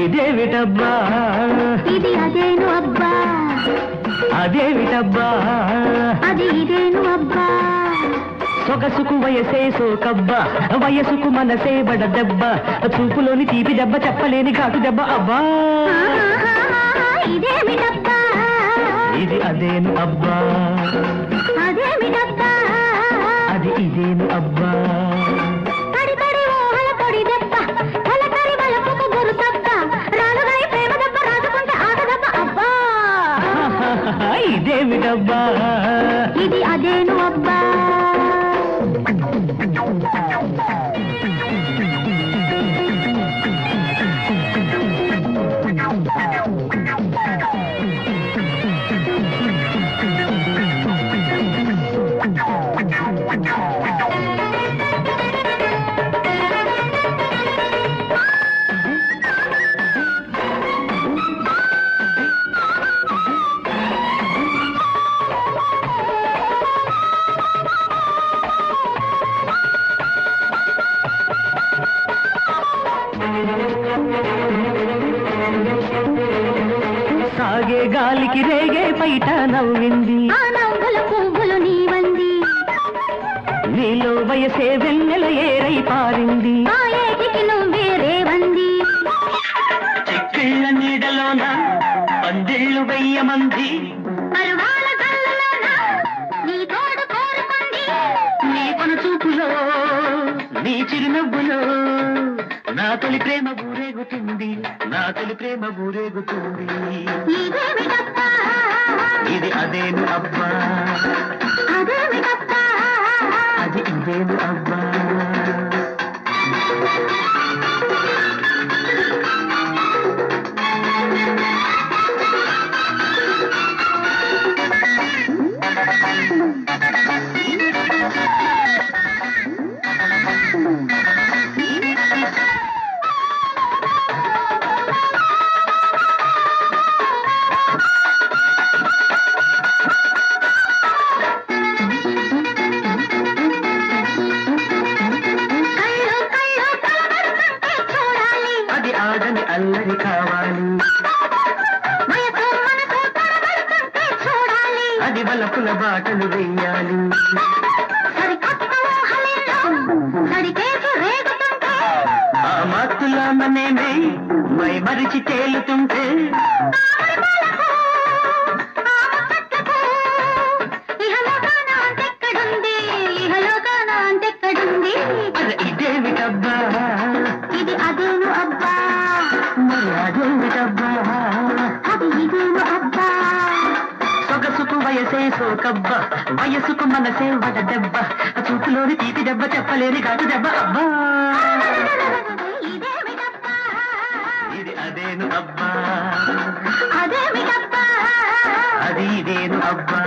ఇదేమిటబ్బా ఇది అదేను అబ్బా, అదేమిటబ్బా అది ఇదేను అబ్బా. సొగసుకు వయసే సోకబ్బా, వయసుకు మనసే బడ దెబ్బ, చూపులోని తీపి దెబ్బ చెప్పలేని ఘాటు దెబ్బ అబ్బా. ఇదేమిటబ్బా ఇది అదేను అబ్బా, అదేమిటబ్బా అది ఇదేను అబ్బా. తడి తడి ఊహల పొడి దెబ్బ, తలకరి వలపుకు గురు దెబ్బ, రాలుగాయి ప్రేమ దెబ్బ, రాజుకుంటే ఆట దెబ్బ అబ్బా. ఇదేమిటబ్బా ఇది అదేను అబ్బా. సాగే గాలికి రేగే పైట నవ్వింది, ఆ నవ్వుల పువ్వులు నీవంది, నీలో వయసే వెన్నెల ఏరై పారింది. ఆ ఏటికి నువ్వే రేవంది. చెక్కిళ్ళ నీడలోన పందిళ్ళు వెయ్యమంది, పరువాల కళ్ళలోన నీ తోడు కోరుకుంది. నీ కొన చూపులో నీ చిరునవ్వులో నా తొలి ప్రేమ ఊరేగుతుంది, నా తొలి ప్రేమ ఊరేగుతుంది. ఇదేమిటబ్బా ఇది అదేను అబ్బా, అదేమిటబ్బా అది ఇదేను అబ్బా. కళ్ళు కళ్ళు కలబడుతుంటే చూడాలి, అది ఆడని అల్లరి కావాలి, వయసు మనసు తడబడుతుంటే చూడాలి. అది వలపుల బాటలు వెయ్యాలి. సరికొత్త ఊహలెన్నో సరికేసి రేగుతుంటే, ఆ మాతులా మనేమే మై మరిచి తేలుతుంటే, ఇహలోకాన అంతెక్కడుంది, ఇహలోకాన అంతెక్కడుంది. అది ఇదేమిటబ్బా ఇది అదేను అబ్బా, మరి అదేమిటబ్బా. అది ఇదేను అబ్బా. సొగసుకు వయసే సోకబ్బా, వయసుకు మనసే వడ దెబ్బ, చూపులోని తీపి దెబ్బ చెప్పలేని ఘాటు దెబ్బ అబ్బా. ఇదేమిటబ్బా ఇది అదేను అబ్బా, అదేమిటబ్బా అది ఇదేను అబ్బా.